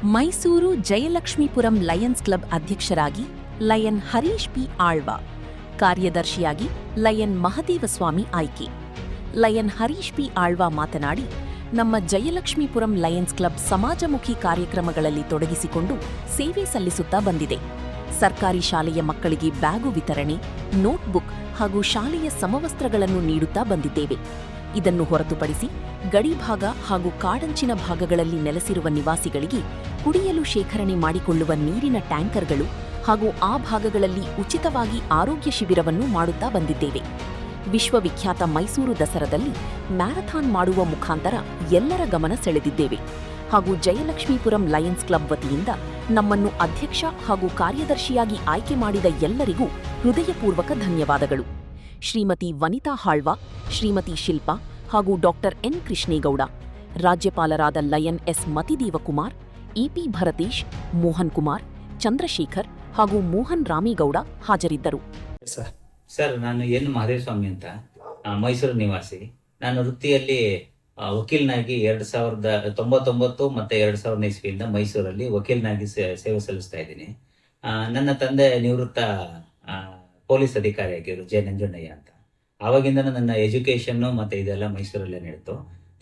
Mysuru Jayalakshmipuram Lions club ಅಧ್ಯಕ್ಷರಾಗಿ lion Harish P Alva, ಕಾರ್ಯದರ್ಶಿಯಾಗಿ lion Mahadevaswamy ಆಯ್ಕೆ. ಲಯನ್ ಹರೀಶ್ ಪಿ ಆಳ್ವ ಮಾತನಾಡಿ, ನಮ್ಮ ಜಯಲಕ್ಷ್ಮೀಪುರಂ ಲಯನ್ಸ್ ಕ್ಲಬ್ ಸಮಾಜಮುಖಿ ಕಾರ್ಯಕ್ರಮಗಳಲ್ಲಿ ತೊಡಗಿಸಿಕೊಂಡು ಸೇವೆ ಸಲ್ಲಿಸುತ್ತಾ ಬಂದಿದೆ. ಸರ್ಕಾರಿ ಶಾಲೆಯ ಮಕ್ಕಳಿಗೆ ಬ್ಯಾಗು ವಿತರಣೆ, ನೋಟ್ಬುಕ್ ಹಾಗೂ ಶಾಲೆಯ ಸಮವಸ್ತ್ರಗಳನ್ನು ನೀಡುತ್ತಾ ಬಂದಿದ್ದೇವೆ. ಇದನ್ನು ಹೊರತುಪಡಿಸಿ ಗಡಿಭಾಗ ಹಾಗೂ ಕಾಡಂಚಿನ ಭಾಗಗಳಲ್ಲಿ ನೆಲೆಸಿರುವ ನಿವಾಸಿಗಳಿಗೆ ಕುಡಿಯಲು ಶೇಖರಣೆ ಮಾಡಿಕೊಳ್ಳುವ ನೀರಿನ ಟ್ಯಾಂಕರ್ಗಳು ಹಾಗೂ ಆ ಭಾಗಗಳಲ್ಲಿ ಉಚಿತವಾಗಿ ಆರೋಗ್ಯ ಶಿಬಿರವನ್ನು ಮಾಡುತ್ತಾ ಬಂದಿದ್ದೇವೆ. ವಿಶ್ವವಿಖ್ಯಾತ ಮೈಸೂರು ದಸರಾದಲ್ಲಿ ಮ್ಯಾರಥಾನ್ ಮಾಡುವ ಮುಖಾಂತರ ಎಲ್ಲರ ಗಮನ ಸೆಳೆದಿದ್ದೇವೆ ಹಾಗೂ ಜಯಲಕ್ಷ್ಮೀಪುರಂ ಲಯನ್ಸ್ ಕ್ಲಬ್ ವತಿಯಿಂದ ನಮ್ಮನ್ನು ಅಧ್ಯಕ್ಷ ಹಾಗೂ ಕಾರ್ಯದರ್ಶಿಯಾಗಿ ಆಯ್ಕೆ ಮಾಡಿದ ಎಲ್ಲರಿಗೂ ಹೃದಯಪೂರ್ವಕ ಧನ್ಯವಾದಗಳು. ಶ್ರೀಮತಿ ವನಿತಾ ಹಾಳ್ವ, ಶ್ರೀಮತಿ ಶಿಲ್ಪಾ ಹಾಗೂ ಡಾಕ್ಟರ್ ಎನ್ ಕೃಷ್ಣೇಗೌಡ, ರಾಜ್ಯಪಾಲರಾದ lion S Mathidevakumar, EP Bharatesh, Mohan Kumar, Chandrashekar ಹಾಗೂ ಮೋಹನ್ ರಾಮೇಗೌಡ ಹಾಜರಿದ್ದರು. ಸರ್, ನಾನು ಎನ್ ಮಹದೇವಸ್ವಾಮಿ ಅಂತ, ಮೈಸೂರು ನಿವಾಸಿ. ನಾನು ವೃತ್ತಿಯಲ್ಲಿ ವಕೀಲನಾಗಿ 2099 ಮತ್ತೆ 2000 ಇಸ್ವಿಯಿಂದ ಮೈಸೂರಲ್ಲಿ ವಕೀಲನಾಗಿ ಸೇವೆ ಸಲ್ಲಿಸ್ತಾ ಇದ್ದೀನಿ. ನನ್ನ ತಂದೆ ನಿವೃತ್ತ ಪೊಲೀಸ್ ಅಧಿಕಾರಿಯಾಗಿರು ಜೆ ನಂಜಣ್ಣಯ್ಯ ಅಂತ. ಆವಾಗಿಂದನೂ ನನ್ನ ಎಜುಕೇಶನ್ ಮತ್ತೆ ಇದೆಲ್ಲ ಮೈಸೂರಲ್ಲೇ ನಡೆಯಿತು.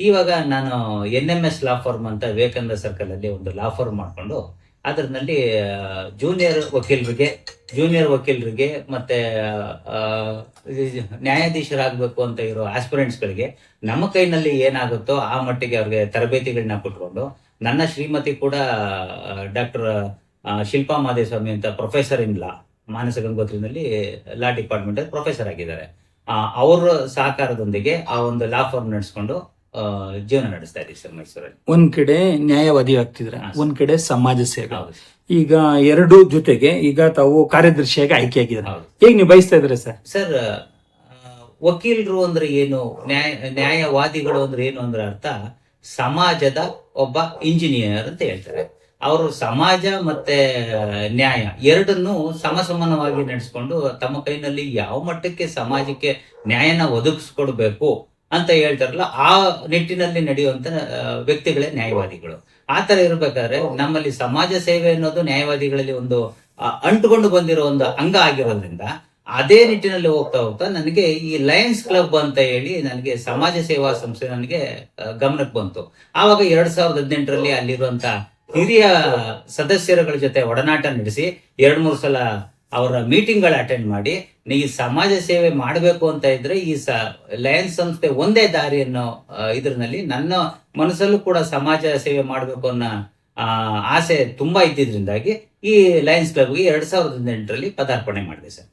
ಇವಾಗ ನಾನು NMS ಲಾ ಫರ್ಮ್ ಅಂತ ವಿವೇಕಾನಂದ ಸರ್ಕಲ್ ಅಲ್ಲಿ ಒಂದು ಲಾ ಫರ್ಮ್ ಮಾಡಿಕೊಂಡು ಅದರಲ್ಲಿ ಜೂನಿಯರ್ ವಕೀಲರಿಗೆ ಮತ್ತೆ ನ್ಯಾಯಾಧೀಶರಾಗಬೇಕು ಅಂತ ಇರೋ ಆಸ್ಪಿರೆಂಟ್ಸ್ಗಳಿಗೆ ನಮ್ಮ ಕೈನಲ್ಲಿ ಏನಾಗುತ್ತೋ ಆ ಮಟ್ಟಿಗೆ ಅವ್ರಿಗೆ ತರಬೇತಿಗಳನ್ನ ಕೊಟ್ಕೊಂಡು, ನನ್ನ ಶ್ರೀಮತಿ ಕೂಡ ಡಾಕ್ಟರ್ ಶಿಲ್ಪಾ ಮಹದೇವಸ್ವಾಮಿ ಅಂತ ಪ್ರೊಫೆಸರ್ ಇನ್ ಲಾ, ಮಾನಸ ಗಂಗೋತ್ರಿನಲ್ಲಿ ಲಾ ಡಿಪಾರ್ಟ್ಮೆಂಟ್ ಪ್ರೊಫೆಸರ್ ಆಗಿದ್ದಾರೆ. ಅವರ ಸಹಕಾರದೊಂದಿಗೆ ಆ ಒಂದು ಲಾ ಫರ್ಮ್ ನಡೆಸ್ಕೊಂಡು ಜೀವನ ನಡೆಸ್ತಾ ಇದ್ದೀವಿ ಸರ್ ಮೈಸೂರಲ್ಲಿ. ಒಂದ್ ಕಡೆ ನ್ಯಾಯವಾದಿ ಆಗ್ತಿದ್ರ, ಒಂದ್ ಕಡೆ ಸಮಾಜ ಸೇವೆ. ಈಗ ಎರಡು ಜೊತೆಗೆ ಈಗ ತಾವು ಕಾರ್ಯದರ್ಶಿಯಾಗಿ ಆಯ್ಕೆಯಾಗಿದ್ದಾರೆ. ಹೇಗೆ ನೀವು ಬಯಸ್ತಾ ಇದ್ರೆ ಸರ್? ಸರ್, ವಕೀಲರು ಅಂದ್ರೆ ಏನು, ನ್ಯಾಯವಾದಿಗಳು ಅಂದ್ರೆ ಏನು ಅಂದ್ರೆ ಅರ್ಥ ಸಮಾಜದ ಒಬ್ಬ ಇಂಜಿನಿಯರ್ ಅಂತ ಹೇಳ್ತಾರೆ. ಅವರು ಸಮಾಜ ಮತ್ತೆ ನ್ಯಾಯ ಎರಡನ್ನೂ ಸಮಸಮಾನವಾಗಿ ನಡೆಸ್ಕೊಂಡು ತಮ್ಮ ಕೈನಲ್ಲಿ ಯಾವ ಮಟ್ಟಕ್ಕೆ ಸಮಾಜಕ್ಕೆ ನ್ಯಾಯನ ಒದಗಿಸ್ಕೊಡ್ಬೇಕು ಅಂತ ಹೇಳ್ತಾರಲ್ಲ, ಆ ನಿಟ್ಟಿನಲ್ಲಿ ನಡೆಯುವಂತ ವ್ಯಕ್ತಿಗಳೇ ನ್ಯಾಯವಾದಿಗಳು. ಆ ತರ ಇರ್ಬೇಕಾದ್ರೆ ನಮ್ಮಲ್ಲಿ ಸಮಾಜ ಸೇವೆ ಅನ್ನೋದು ನ್ಯಾಯವಾದಿಗಳಲ್ಲಿ ಒಂದು ಅಂಟುಕೊಂಡು ಬಂದಿರೋ ಒಂದು ಅಂಗ ಆಗಿರೋದ್ರಿಂದ ಅದೇ ನಿಟ್ಟಿನಲ್ಲಿ ಹೋಗ್ತಾ ನನಗೆ ಈ ಲಯನ್ಸ್ ಕ್ಲಬ್ ಅಂತ ಹೇಳಿ ನನಗೆ ಸಮಾಜ ಸೇವಾ ಸಂಸ್ಥೆ ನನಗೆ ಗಮನಕ್ಕೆ ಬಂತು. ಆವಾಗ 2018ರಲ್ಲಿ ಅಲ್ಲಿರುವಂತ ಹಿರಿಯ ಸದಸ್ಯರುಗಳ ಜೊತೆ ಒಡನಾಟ ನಡೆಸಿ 2-3 ಸಲ ಅವರ ಮೀಟಿಂಗ್ಗಳ ಅಟೆಂಡ್ ಮಾಡಿ, ಈ ಸಮಾಜ ಸೇವೆ ಮಾಡಬೇಕು ಅಂತ ಇದ್ರೆ ಈ ಲಯನ್ಸ್ ಸಂಸ್ಥೆ ಒಂದೇ ದಾರಿ ಅನ್ನೋ ಇದ್ರಲ್ಲಿ ನನ್ನ ಮನಸ್ಸಲ್ಲೂ ಕೂಡ ಸಮಾಜ ಸೇವೆ ಮಾಡಬೇಕು ಅನ್ನೋ ಆಸೆ ತುಂಬಾ ಇದ್ದಿದ್ರಿಂದಾಗಿ ಈ ಲಯನ್ಸ್ ಕ್ಲಬ್ಗೆ 2018ರಲ್ಲಿ ಪದಾರ್ಪಣೆ ಮಾಡಿದೆ ಸರ್.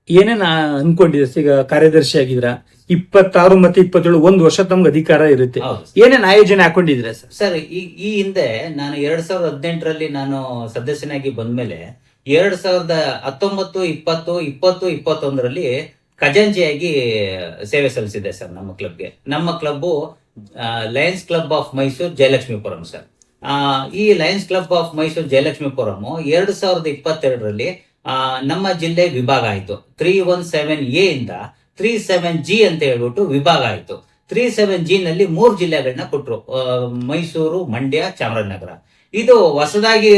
ಏನೇನು ಅನ್ಕೊಂಡಿದೆ ಈಗ? ಕಾರ್ಯದರ್ಶಿ ಆಗಿದ್ರ 26 ಮತ್ತೆ 27 1 ವರ್ಷ ತಮ್ಗೆ ಅಧಿಕಾರ ಇರುತ್ತೆ. ಏನೇನು ಆಯೋಜನೆ ಹಾಕೊಂಡಿದ್ರೆ ಸರ್? ಸರ್, ಈ ಹಿಂದೆ ನಾನು 2018ರಲ್ಲಿ ನಾನು ಸದಸ್ಯನಾಗಿ ಬಂದ್ಮೇಲೆ 2019, 20, 21ರಲ್ಲಿ ಖಜಾಂಚಿಯಾಗಿ ಸೇವೆ ಸಲ್ಲಿಸಿದೆ ಸರ್ ನಮ್ಮ ಕ್ಲಬ್ಗೆ. ನಮ್ಮ club Lions Club of Mysuru Jayalakshmipuram sir. ಈ Lions Club of Mysuru Jayalakshmipuram 2022ರಲ್ಲಿ ನಮ್ಮ ಜಿಲ್ಲೆ ವಿಭಾಗ ಆಯ್ತು. 317A ಇಂದ 37G ಅಂತ ಹೇಳ್ಬಿಟ್ಟು ವಿಭಾಗ ಆಯ್ತು. 37G ನಲ್ಲಿ 3 ಜಿಲ್ಲೆಗಳನ್ನ ಕೊಟ್ರು, ಮೈಸೂರು, ಮಂಡ್ಯ, ಚಾಮರಾಜನಗರ. ಇದು ಹೊಸದಾಗಿ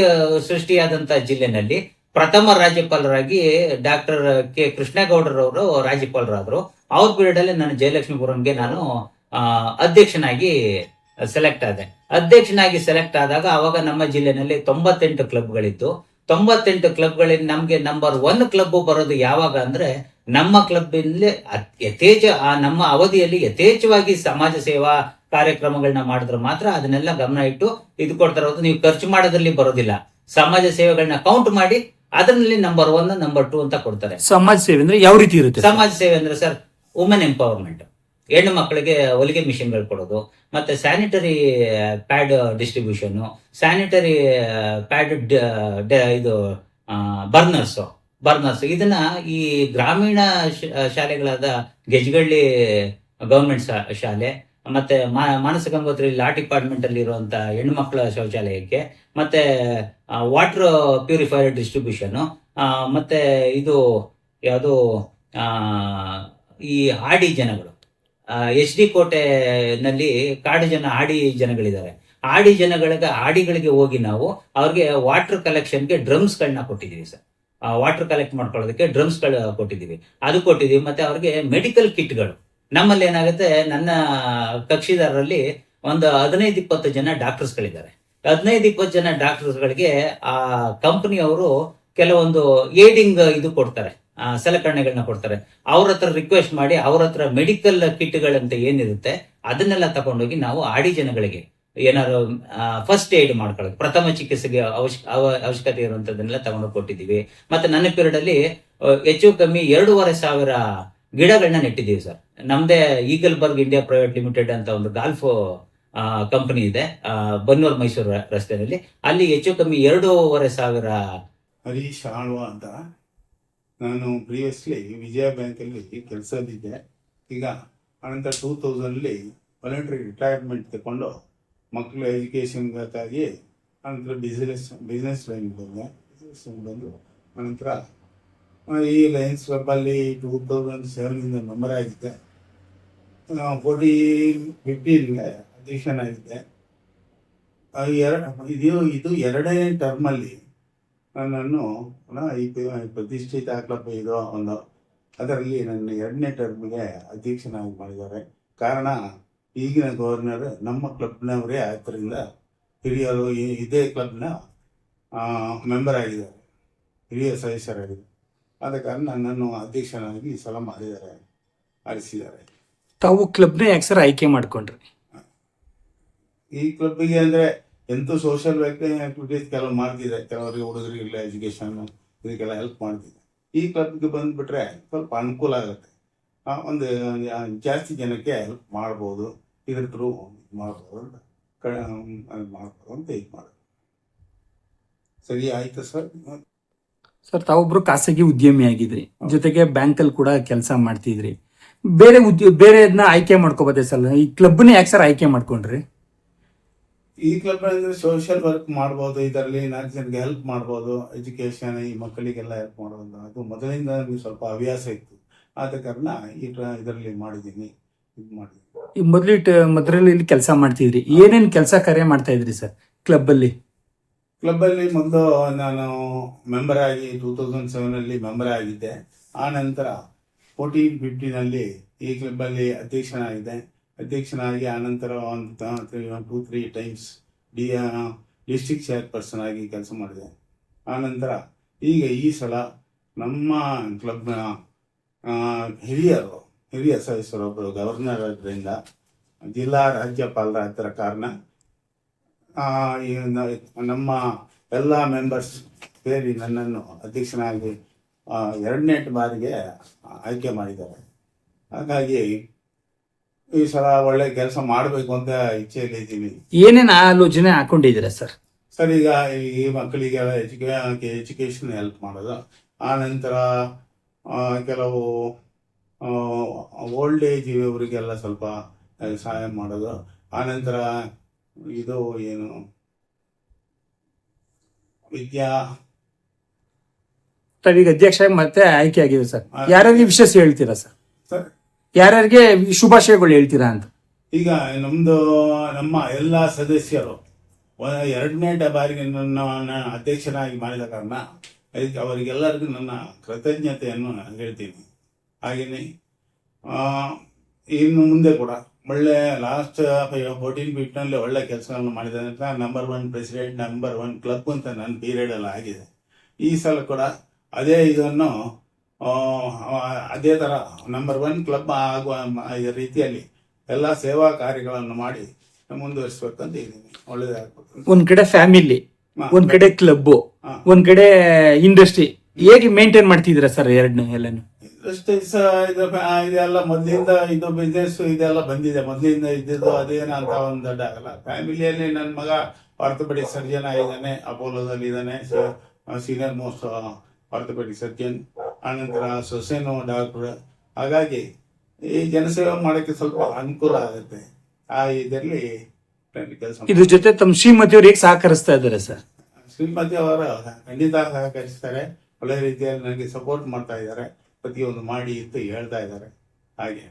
ಸೃಷ್ಟಿಯಾದಂತ ಜಿಲ್ಲೆನಲ್ಲಿ ಪ್ರಥಮ ರಾಜ್ಯಪಾಲರಾಗಿ ಡಾಕ್ಟರ್ ಕೆ ಕೃಷ್ಣೇಗೌಡರವರು ರಾಜ್ಯಪಾಲರಾದ್ರು. ಅವ್ರ ಪೀರಿಯಡ್ ಅಲ್ಲಿ ನಾನು ಜಯಲಕ್ಷ್ಮೀಪುರಂಗೆ ನಾನು ಅಧ್ಯಕ್ಷನಾಗಿ ಸೆಲೆಕ್ಟ್ ಆದೆ. ಅಧ್ಯಕ್ಷನಾಗಿ ಸೆಲೆಕ್ಟ್ ಆದಾಗ ಅವಾಗ ನಮ್ಮ ಜಿಲ್ಲೆನಲ್ಲಿ 98 ಕ್ಲಬ್ಗಳಿತ್ತು. 98 ಕ್ಲಬ್ಗಳಲ್ಲಿ ನಮ್ಗೆ ನಂಬರ್ 1 ಕ್ಲಬ್ ಬರೋದು ಯಾವಾಗ ಅಂದ್ರೆ ನಮ್ಮ ಕ್ಲಬ್ ನಮ್ಮ ಅವಧಿಯಲ್ಲಿ ಯಥೇಚ್ಛವಾಗಿ ಸಮಾಜ ಸೇವಾ ಕಾರ್ಯಕ್ರಮಗಳನ್ನ ಮಾಡಿದ್ರೆ ಮಾತ್ರ ಅದನ್ನೆಲ್ಲ ಗಮನ ಇಟ್ಟು ಇದು ಕೊಡ್ತಾರೆ. ನೀವು ಖರ್ಚು ಮಾಡೋದ್ರಲ್ಲಿ ಬರೋದಿಲ್ಲ. ಸಮಾಜ ಸೇವೆಗಳನ್ನ ಕೌಂಟ್ ಮಾಡಿ ಅದರಲ್ಲಿ ನಂಬರ್ 1, ನಂಬರ್ 2 ಅಂತ ಕೊಡ್ತಾರೆ. ಸಮಾಜ ಸೇವೆ ಅಂದ್ರೆ ಯಾವ ರೀತಿ ಇರುತ್ತೆ? ಸಮಾಜ ಸೇವೆ ಅಂದ್ರೆ ಸರ್, ವುಮೆನ್ ಎಂಪವರ್ಮೆಂಟ್, ಹೆಣ್ಣು ಮಕ್ಕಳಿಗೆ ಹೊಲಿಗೆ ಮಿಷನ್ಗಳು ಕೊಡೋದು, ಮತ್ತೆ sanitary pad distribution, sanitary pad ಇದು ಬರ್ನರ್ಸ್ ಇದನ್ನ ಈ ಗ್ರಾಮೀಣ ಶಾಲೆಗಳಾದ ಗೆಜ್ಗಳ್ಳಿ ಗವರ್ಮೆಂಟ್ ಶಾಲೆ ಮತ್ತೆ ಮಾನಸ ಗಂಗೋತ್ರಿ ಲಾ ಡಿಪಾರ್ಟ್ಮೆಂಟ್ ಅಲ್ಲಿ ಇರುವಂತ ಹೆಣ್ಣು ಮಕ್ಕಳ ಶೌಚಾಲಯಕ್ಕೆ, ಮತ್ತೆ ವಾಟರ್ ಪ್ಯೂರಿಫೈಯರ್ ಡಿಸ್ಟ್ರಿಬ್ಯೂಷನ್, ಮತ್ತೆ ಇದು ಯಾವುದು ಈ ಹಾಡಿ ಜನಗಳು HD ಕೋಟೆನಲ್ಲಿ ಕಾಡು ಜನ ಹಾಡಿ ಜನಗಳಿದ್ದಾರೆ. ಆಡಿ ಜನಗಳಿಗೆ ಆಡಿಗಳಿಗೆ ಹೋಗಿ ನಾವು ಅವ್ರಿಗೆ ವಾಟರ್ ಕಲೆಕ್ಷನ್ಗೆ ಡ್ರಮ್ಸ್ಗಳನ್ನ ಕೊಟ್ಟಿದ್ದೀವಿ ಸರ್. ವಾಟರ್ ಕಲೆಕ್ಟ್ ಮಾಡ್ಕೊಳ್ಳೋದಕ್ಕೆ ಡ್ರಮ್ಸ್ಗಳು ಕೊಟ್ಟಿದ್ದೀವಿ, ಅದು ಕೊಟ್ಟಿದ್ದೀವಿ. ಮತ್ತೆ ಅವ್ರಿಗೆ ಮೆಡಿಕಲ್ ಕಿಟ್ಗಳು, ನಮ್ಮಲ್ಲಿ ಏನಾಗುತ್ತೆ, ನನ್ನ ಕಕ್ಷಿದಾರರಲ್ಲಿ ಒಂದು 15-20 ಜನ ಡಾಕ್ಟರ್ಸ್ಗಳಿದ್ದಾರೆ. 15-20 ಜನ ಡಾಕ್ಟರ್ಸ್ಗಳಿಗೆ ಆ ಕಂಪನಿಯವರು ಕೆಲವೊಂದು ಏಡಿಂಗ್ ಇದು ಕೊಡ್ತಾರೆ, ಸಲಕರಣೆಗಳನ್ನ ಕೊಡ್ತಾರೆ. ಅವ್ರ ಹತ್ರ ರಿಕ್ವೆಸ್ಟ್ ಮಾಡಿ ಅವ್ರ ಹತ್ರ ಮೆಡಿಕಲ್ ಕಿಟ್ಗಳಂತ ಏನಿರುತ್ತೆ ಅದನ್ನೆಲ್ಲ ತಗೊಂಡೋಗಿ ನಾವು ಆಡಿ ಜನಗಳಿಗೆ ಏನಾದ್ರು ಫಸ್ಟ್ ಏಡ್ ಮಾಡ್ಕೊಳ್ಳೋದು, ಪ್ರಥಮ ಚಿಕಿತ್ಸೆಗೆ ಅವಶ್ಯಕತೆ ಇರುವಂತದನ್ನೆಲ್ಲ ತಗೊಂಡು ಕೊಟ್ಟಿದ್ದೀವಿ. ಮತ್ತೆ ನನ್ನ ಪೀರಿಯಡ್ ಅಲ್ಲಿ ಹೆಚ್ಚು ಕಮ್ಮಿ 2,500 ಗಿಡಗಳನ್ನ ನೆಟ್ಟಿದ್ದೀವಿ ಸರ್. ನಮ್ದೇ ಈಗಲ್ಬರ್ಗ್ ಇಂಡಿಯಾ ಪ್ರೈವೇಟ್ ಲಿಮಿಟೆಡ್ ಅಂತ ಒಂದು ಗಾಲ್ಫ್ ಕಂಪನಿ ಇದೆ ಬನ್ನೂರು ಮೈಸೂರು ರಸ್ತೆಯಲ್ಲಿ. ಅಲ್ಲಿ ಹೆಚ್ಚು ಕಮ್ಮಿ 2,500. ಹರೀಶ್ ಆಳ್ವ ಅಂತ. ನಾನು ಪ್ರೀವಿಯಸ್ಲಿ ವಿಜಯ ಬ್ಯಾಂಕಲ್ಲಿ ಕೆಲಸದಿದ್ದೆ. ಈಗ ಅನಂತರ 2000 ವಾಲಂಟ್ರಿ ರಿಟೈರ್ಮೆಂಟ್ ತಗೊಂಡು ಮಕ್ಕಳ ಎಜುಕೇಷನ್ಗಾಗಿ ಅನಂತರ ಬಿಸ್ನೆಸ್ ಲೈನ್ ಬಂದು ಅನಂತರ ಈ ಲಯನ್ಸ್ ಕ್ಲಬ್ಬಲ್ಲಿ 2007 ಮೆಂಬರ್ ಆಗಿದ್ದೆ. 2015 ಅಧ್ಯಕ್ಷನಾಗಿದ್ದೆ. ಇದು ಎರಡನೇ ಟರ್ಮಲ್ಲಿ ನನ್ನನ್ನು ಈ ಪ್ರತಿಷ್ಠಿತ ಕ್ಲಬ್ ಇದು ಒಂದು ಅದರಲ್ಲಿ ನನ್ನ 2ನೇ ಟರ್ಮ್ಗೆ ಅಧ್ಯಕ್ಷನಾಗಿ ಮಾಡಿದ್ದಾರೆ. ಕಾರಣ ಈಗಿನ ಗವರ್ನರ್ ನಮ್ಮ ಕ್ಲಬ್ನವರೇ ಆದ್ದರಿಂದ ಹಿರಿಯರು ಇದೇ ಕ್ಲಬ್ನ ಮೆಂಬರ್ ಆಗಿದ್ದಾರೆ, ಹಿರಿಯ ಸದಸ್ಯರಾಗಿದ್ದಾರೆ. ಆದ ಕಾರಣ ನನ್ನನ್ನು ಅಧ್ಯಕ್ಷನಾಗಿ ಈ ಸಲ ಆರಿಸಿದ್ದಾರೆ. ತಾವು ಕ್ಲಬ್ನ ಯಾಕೆ ಸರ್ ಆಯ್ಕೆ ಮಾಡ್ಕೊಂಡ್ರಿ? ಈ ಕ್ಲಬ್ಬಿಗೆ ಅಂದರೆ ಎಂತೂ ಸೋಷಿಯಲ್ ಆಕ್ಟಿವಿಟೀಸ್ ಕೆಲವು ಮಾಡ್ತಿದೆ, ಕೆಲವರಿಗೆ ಹುಡುಗರಿಗೆಲ್ಲ ಎಜುಕೇಷನ್ ಇದಕ್ಕೆಲ್ಲ ಹೆಲ್ಪ್ ಮಾಡ್ತಿದೆ. ಈ ಕ್ಲಬ್ಗೆ ಬಂದುಬಿಟ್ರೆ ಸ್ವಲ್ಪ ಅನುಕೂಲ ಆಗುತ್ತೆ, ಒಂದು ಜಾಸ್ತಿ ಜನಕ್ಕೆ ಹೆಲ್ಪ್ ಮಾಡ್ಬೋದು, ಇದ್ರ ಥ್ರೂ ಮಾಡ್ಬೋದು ಅಂತ ಇದು ಮಾಡೋದು. ಸರಿ ಆಯ್ತು ಸರ್. ಸರ್ ತಾವೊಬ್ರು ಖಾಸಗಿ ಉದ್ಯಮಿ ಆಗಿದ್ರಿ, ಜೊತೆಗೆ ಬ್ಯಾಂಕಲ್ಲಿ ಕೂಡ ಕೆಲಸ ಮಾಡ್ತಿದ್ರಿ. ಬೇರೆದನ್ನ ಆಯ್ಕೆ ಮಾಡ್ಕೋಬೋದೇ ಸರ್? ಈ ಕ್ಲಬ್ನ ಯಾಕೆ ಸರ್ ಆಯ್ಕೆ ಮಾಡ್ಕೊಂಡ್ರಿ? ಈ ಕ್ಲಬ್ ಅಂದ್ರೆ ಸೋಷಿಯಲ್ ವರ್ಕ್ ಮಾಡ್ಬೋದು, ಇದರಲ್ಲಿ 4 ಜನಕ್ಕೆ ಹೆಲ್ಪ್ ಮಾಡ್ಬೋದು, ಎಜುಕೇಶನ್ ಈ ಮಕ್ಕಳಿಗೆಲ್ಲ ಹೆಲ್ಪ್ ಮಾಡೋದು. ಅದು ಮೊದಲಿಂದ ನನಗೆ ಸ್ವಲ್ಪ ಹವ್ಯಾಸ ಇತ್ತು, ಆದ ಕಾರಣ ಇದರಲ್ಲಿ ಮಾಡಿದ್ದೀನಿ. ಈ ಮೊದಲಲ್ಲಿ ಇಲ್ಲಿ ಕೆಲಸ ಮಾಡ್ತಿದ್ರಿ, ಏನೇನು ಕೆಲಸ ಕಾರ್ಯ ಮಾಡ್ತಾ ಇದ್ರಿ ಸರ್ ಕ್ಲಬ್ಬಲ್ಲಿ? ಮೊದಲು ನಾನು ಮೆಂಬರ್ ಆಗಿ 2007 ಮೆಂಬರ್ ಆಗಿದ್ದೆ. ಆ ನಂತರ 14-15 ಈ ಕ್ಲಬ್ಬಲ್ಲಿ ಅಧ್ಯಕ್ಷನಾಗಿ ಆನಂತರ 2-3 ಟೈಮ್ಸ್ ಡಿಸ್ಟ್ರಿಕ್ಟ್ ಚೇರ್ಪರ್ಸನ್ ಆಗಿ ಕೆಲಸ ಮಾಡಿದೆ. ಆನಂತರ ಈಗ ಈ ಸಲ ನಮ್ಮ ಕ್ಲಬ್ನ ಹಿರಿಯ ಸದಸ್ಯರೊಬ್ಬರು ಗವರ್ನರ್ ಆದ್ದರಿಂದ ಜಿಲ್ಲಾ ರಾಜ್ಯಪಾಲರ ಹತ್ತಿರ ಕಾರಣ ನಮ್ಮ ಎಲ್ಲ ಮೆಂಬರ್ಸ್ ಸೇರಿ ನನ್ನನ್ನು ಅಧ್ಯಕ್ಷನಾಗಿ 2ನೇ ಬಾರಿಗೆ ಆಯ್ಕೆ ಮಾಡಿದ್ದಾರೆ. ಹಾಗಾಗಿ ಈ ಸಲ ಒಳ್ಳೆ ಕೆಲಸ ಮಾಡಬೇಕು ಅಂತ ಇಚ್ಛೆಯಲ್ಲಿ ಇದ್ದೀವಿ. ಏನೇನು ಆಲೋಚನೆ ಹಾಕೊಂಡಿದ್ದೀರಾ ಸರ್? ಸರ್, ಈಗ ಈ ಮಕ್ಕಳಿಗೆಲ್ಲ ಎಜುಕೇಶನ್ ಹೆಲ್ಪ್ ಮಾಡೋದು, ಆ ನಂತರ ಕೆಲವು ಓಲ್ಡ್ ಏಜ್ ಇವರಿಗೆಲ್ಲ ಸ್ವಲ್ಪ ಸಹಾಯ ಮಾಡೋದು, ಆನಂತರ ಇದು ಏನು ವಿದ್ಯಾ ಈಗ ಅಧ್ಯಕ್ಷ ಮತ್ತೆ ಆಯ್ಕೆ ಆಗಿದೆ ಸರ್. ಯಾರ್ಯಾರಿಗೆ ವಿಶೇಷ ಹೇಳ್ತೀರಾ ಸರ್? ಸರ್, ಯಾರ್ಯಾರಿಗೆ ಶುಭಾಶಯಗಳು ಹೇಳ್ತೀರಾ ಅಂತ? ಈಗ ನಮ್ಮ ಎಲ್ಲ ಸದಸ್ಯರು 2ನೇ ಬಾರಿಗೆ ನನ್ನ ಅಧ್ಯಕ್ಷನಾಗಿ ಮಾಡಿದ ಕಾರಣ ಅದಕ್ಕೆ ಅವರಿಗೆಲ್ಲರಿಗೂ ನನ್ನ ಕೃತಜ್ಞತೆಯನ್ನು ಹೇಳ್ತೀನಿ. ಹಾಗೆಯೇ ಇನ್ನು ಮುಂದೆ ಕೂಡ ಒಳ್ಳೆ ಲಾಸ್ಟ್ 14-15 ಒಳ್ಳೆ ಕೆಲಸಗಳನ್ನು ಮಾಡಿದ್ದಾರೆ ಅಂತ ನಂಬರ್ 1 ಪ್ರೆಸಿಡೆಂಟ್, ನಂಬರ್ 1 ಕ್ಲಬ್ ಅಂತ ನನ್ನ ಪೀರಿಯಡಲ್ಲಿ ಆಗಿದೆ. ಈ ಸಲ ಕೂಡ ಅದೇ ಇದನ್ನು ಅದೇ ಥರ ನಂಬರ್ 1 ಕ್ಲಬ್ ಆಗುವ ರೀತಿಯಲ್ಲಿ ಎಲ್ಲ ಸೇವಾ ಕಾರ್ಯಗಳನ್ನು ಮಾಡಿ ಮುಂದುವರಿಸಬೇಕಂತ ಇದ್ದೀನಿ. ಒಳ್ಳೇದಾಗ್ಬೇಕು. ಒಂದ್ ಕಡೆ ಫ್ಯಾಮಿಲಿ, ಒಂದ್ ಕಡೆ ಕ್ಲಬ್, ಒಂದ್ ಕಡೆ ಇಂಡಸ್ಟ್ರಿ, ಹೇಗೆ ಮೇಂಟೈನ್ ಮಾಡ್ತಿದ್ದೀರಾ ಸರ್ ಎರಡನೇ ಎಲ್ಲಾನು? ಇಂಡಸ್ಟ್ರೀಸ್ ಇದೆಲ್ಲ ಮೊದಲಿಂದ ಇದು ಬಿಸ್ನೆಸ್ ಇದೆಲ್ಲ ಬಂದಿದೆ, ಮೊದಲಿಂದ ಇದ್ದಿದ್ದು ಅದೇನ ಅಂತ ಒಂದು ದೊಡ್ಡ ಆಗಲ್ಲ. ಫ್ಯಾಮಿಲಿಯಲ್ಲಿ ನನ್ನ ಮಗ ಆರ್ಥೋಪೆಡಿಕ್ ಸರ್ಜನ್ ಆಗಿದ್ದಾನೆ, ಅಪೋಲೋದಲ್ಲಿ ಇದ್ದಾನೆ, ಸೀನಿಯರ್ ಮೋಸ್ಟ್ ಆರ್ಥೋಪೆಡಿಕ್ ಸರ್ಜನ್. ಆನಂತರ ಸೊಸೆನೋ ಡಾಕ್ಟರ್. ಹಾಗಾಗಿ ಈ ಜನಸೇವೆ ಮಾಡೋಕ್ಕೆ ಸ್ವಲ್ಪ ಅನುಕೂಲ ಆಗುತ್ತೆ. ಆ ಇದರಲ್ಲಿ ಕೆಲಸ. ಇದ್ರ ಜೊತೆ ತಮ್ಮ ಶ್ರೀಮತಿಯವರು ಹೇಗೆ ಸಹಕರಿಸ್ತಾ ಇದ್ದಾರೆ ಸರ್? ಶ್ರೀಮತಿ ಅವರು ಖಂಡಿತ ಸಹಕರಿಸ್ತಾರೆ, ಒಳ್ಳೆ ರೀತಿಯಲ್ಲಿ ನನಗೆ ಸಪೋರ್ಟ್ ಮಾಡ್ತಾ ಇದ್ದಾರೆ, ಪ್ರತಿಯೊಂದು ಮಾಡಿ ಅಂತ ಹೇಳ್ತಾ ಇದ್ದಾರೆ. ಹಾಗೆ